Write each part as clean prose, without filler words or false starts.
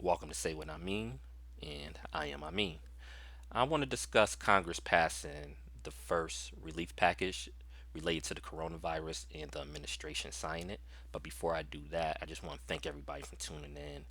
Welcome to Say What I Mean, and I am Amin. I want to discuss Congress passing the first relief package related to the coronavirus and the administration signing it. But before I do that, I just want to thank everybody for tuning in.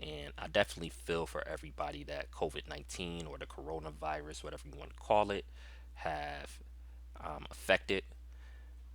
And I definitely feel for everybody that COVID 19 or the coronavirus, whatever you want to call it, have affected.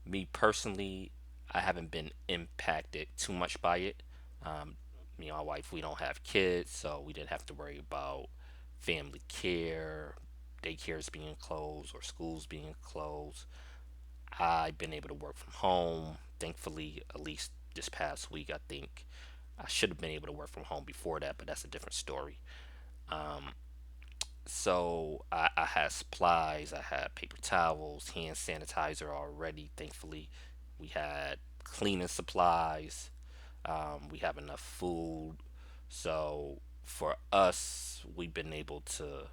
Me personally, I haven't been impacted too much by it. Um, Me and my wife, we don't have kids, so we didn't have to worry about family care, daycares being closed, or schools being closed. I've been able to work from home. Thankfully, at least this past week, I think I should have been able to work from home before that, but that's a different story. Um, so I had supplies, I had paper towels, hand sanitizer already. Thankfully, we had cleaning supplies. We have enough food. So for us, we've been able to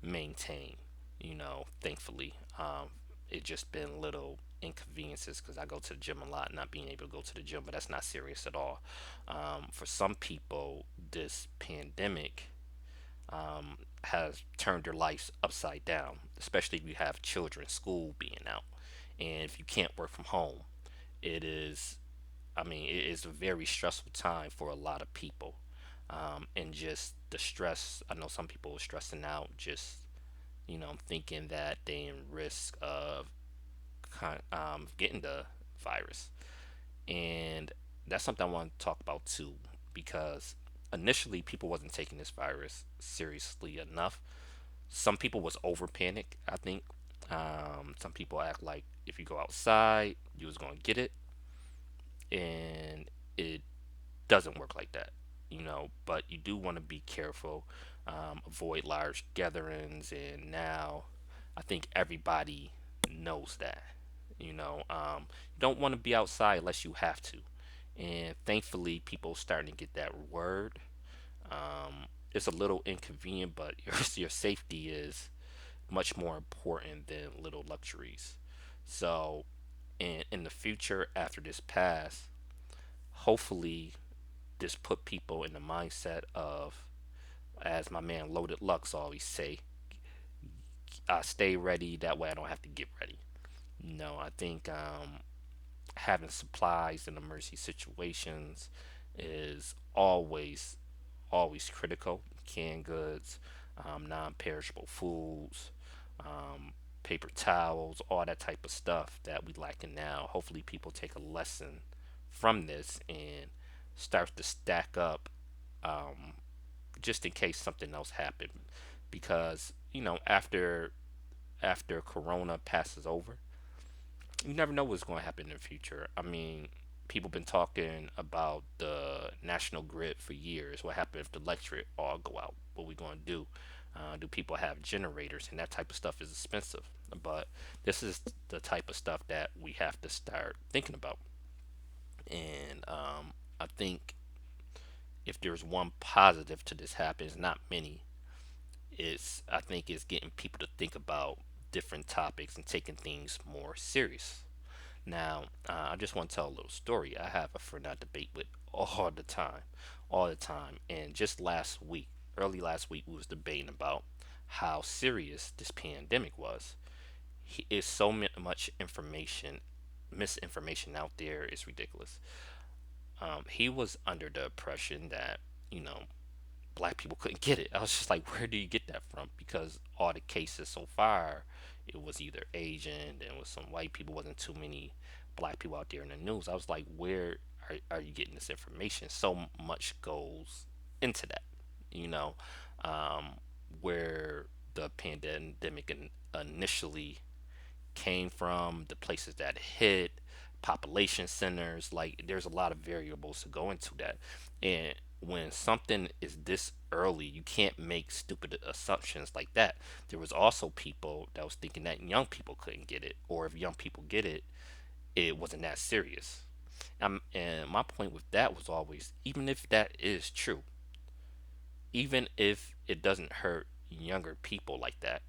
maintain, thankfully. It just been little inconveniences because I go to the gym a lot, not being able to go to the gym, but that's not serious at all. For some people, this pandemic has turned their lives upside down, especially if you have children, school being out, and if you can't work from home. It is, I mean, it is a very stressful time for a lot of people. And just the stress, I know some people are stressing out, just, thinking that they in risk of getting the virus. And that's something I want to talk about too, because initially people wasn't taking this virus seriously enough. Some people was over panic, I think. Some people act like if you go outside you was going to get it, and it doesn't work like that, but you do want to be careful, avoid large gatherings, and now I think everybody knows that. You don't want to be outside unless you have to, and thankfully people starting to get that word. It's a little inconvenient, but your safety is much more important than little luxuries. So, in the future, after this pass, hopefully, this put people in the mindset of, as my man Loaded Lux always say, I stay ready. That way, I don't have to get ready. No, I think having supplies in emergency situations is always critical. Canned goods, non-perishable foods, um, paper towels, all that type of stuff that we lacking now. Hopefully, people take a lesson from this and start to stack up, um, just in case something else happened. Because after Corona passes over, you never know what's going to happen in the future. I mean, people been talking about the national grid for years. What happened if the electric all go out? What we going to do? Do people have generators? And that type of stuff is expensive. But this is the type of stuff that we have to start thinking about. And I think if there's one positive to this happens, not many, is I think is getting people to think about different topics and taking things more serious. Now, I just want to tell a little story. I have a friend I debate with all the time. And just last week, early last week, we was debating about how serious this pandemic was. Is so much information, misinformation out there is ridiculous. He was under the impression that you know black people couldn't get it. I was just like, where do you get that from? Because all the cases so far, it was either Asian and with some white people. Wasn't too many black people out there in the news. I was like, where are you getting this information? So much goes into that, you know, um, where the pandemic initially came from, the places that hit, population centers. Like, there's a lot of variables to go into that. And when something is this early, you can't make stupid assumptions like that. There was also people that was thinking that young people couldn't get it, or if young people get it, it wasn't that serious. And my point with that was always, even if that is true, even if it doesn't hurt younger people like that,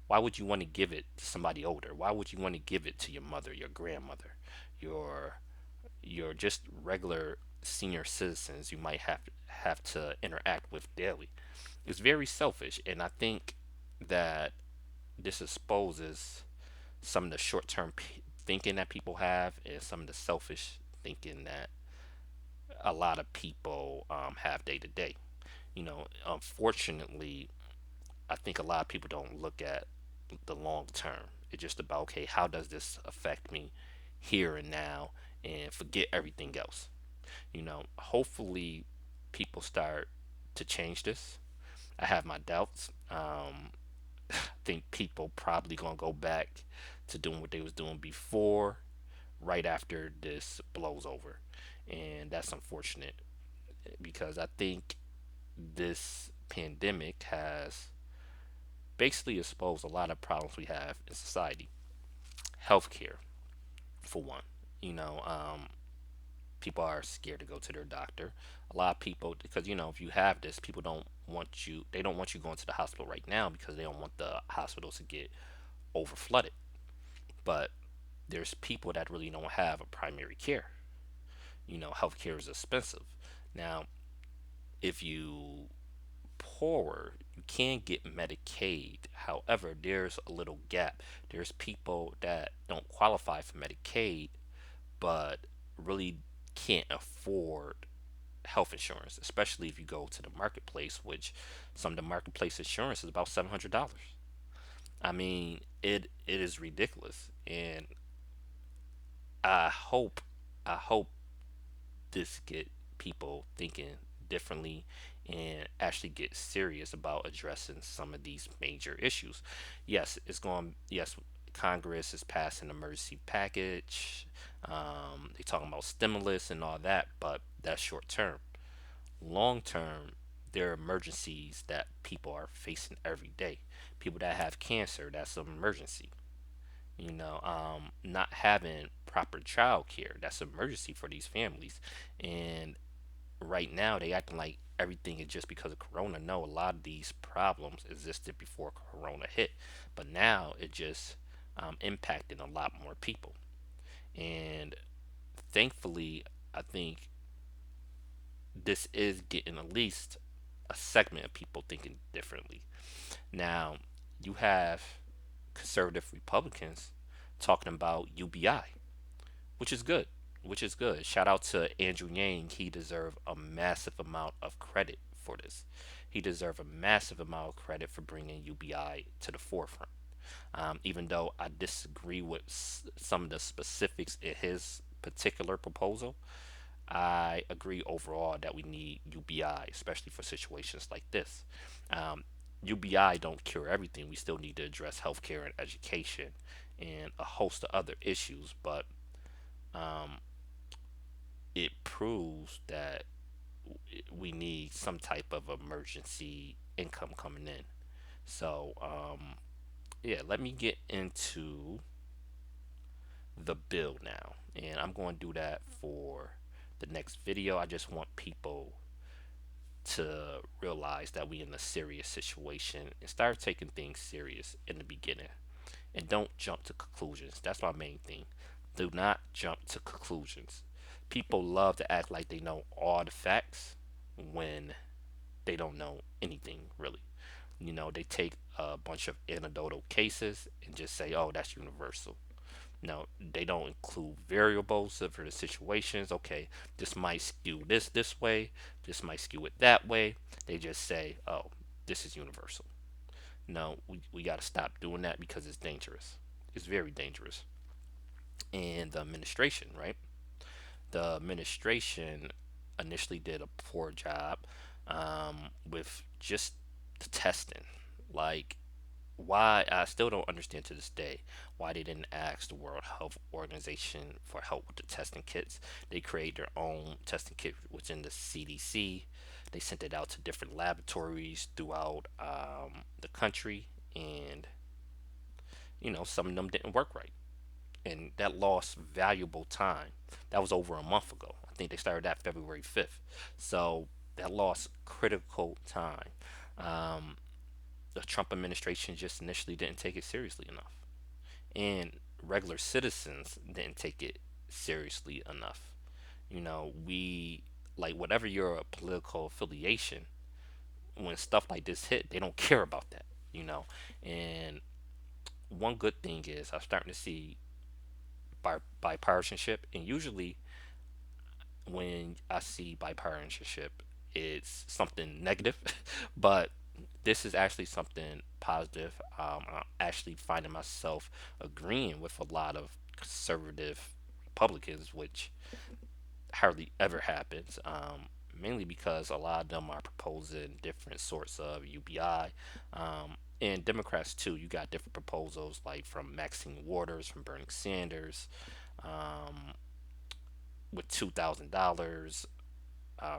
why would you want to give it to somebody older? Why would you want to give it to your mother, your grandmother, your your just regular senior citizens you might have to interact with daily. It's very selfish, and I think that this exposes some of the short-term thinking that people have and some of the selfish thinking that a lot of people have day to day. Unfortunately, I think a lot of people don't look at the long term. It's just about, okay, how does this affect me here and now, and forget everything else. Hopefully, people start to change this. I have my doubts. I think people probably gonna go back to doing what they was doing before, right after this blows over, and that's unfortunate because I think this pandemic has basically exposed a lot of problems we have in society. Healthcare, for one. You know, um, People are scared to go to their doctor. A lot of people, because if you have this, people don't want you. They don't want you going to the hospital right now because they don't want the hospitals to get over flooded. But there's people that really don't have a primary care. Healthcare is expensive. Now, if you poorer, you can get Medicaid. However, there's a little gap. There's people that don't qualify for Medicaid, but really can't afford health insurance, especially if you go to the marketplace, which some of the marketplace insurance is about $700. I mean, it is ridiculous, and I hope I hope this get people thinking differently and actually get serious about addressing some of these major issues. Yes, Congress is passing an emergency package. They talking about stimulus and all that, but that's short term. Long term, there are emergencies that people are facing every day. People that have cancer, that's an emergency. Not having proper child care, that's an emergency for these families. And right now, they acting like everything is just because of Corona. No, a lot of these problems existed before Corona hit, but now it just impacting a lot more people. And thankfully, I think this is getting at least a segment of people thinking differently. Now, you have conservative Republicans talking about UBI, which is good. Which is good. Shout out to Andrew Yang. He deserved a massive amount of credit for this. He deserved a massive amount of credit for bringing UBI to the forefront. Even though I disagree with some of the specifics in his particular proposal, I agree overall that we need UBI, especially for situations like this. UBI don't cure everything. We still need to address healthcare and education and a host of other issues, but it proves that we need some type of emergency income coming in. So, yeah, let me get into the bill now. And I'm going to do that for the next video. I just want people to realize that we in a serious situation and start taking things serious in the beginning. And don't jump to conclusions. That's my main thing. Do not jump to conclusions. People love to act like they know all the facts when they don't know anything really. They take a bunch of anecdotal cases and just say, oh, that's universal. No, they don't include variables for the situations. Okay, this might skew this way, this might skew it that way. They just say, oh, this is universal. No, we got to stop doing that because it's dangerous. It's very dangerous. And the administration, right? The administration initially did a poor job with just the testing. Like, why I still don't understand to this day why they didn't ask the World Health Organization for help with the testing kits. They create their own testing kit within the CDC. They sent it out to different laboratories throughout the country, and some of them didn't work right, and that lost valuable time. That was over a month ago. I think they started that February 5th, so that lost critical time. Um, the Trump administration just initially didn't take it seriously enough, and regular citizens didn't take it seriously enough. We like whatever your political affiliation, when stuff like this hit, they don't care about that, you know. And one good thing is I'm starting to see bipartisanship, and usually when I see bipartisanship, it's something negative, but this is actually something positive. I'm actually finding myself agreeing with a lot of conservative Republicans, which hardly ever happens. Mainly because a lot of them are proposing different sorts of UBI. And Democrats too. You got different proposals like from Maxine Waters, from Bernie Sanders, um, with $2,000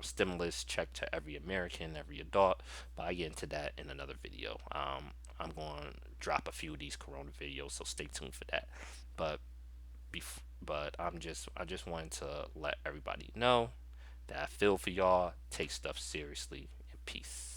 stimulus check to every American, every adult. But I get into that in another video. I'm going to drop a few of these Corona videos, so stay tuned for that. But but I just wanted to let everybody know that I feel for y'all. Take stuff seriously, and peace.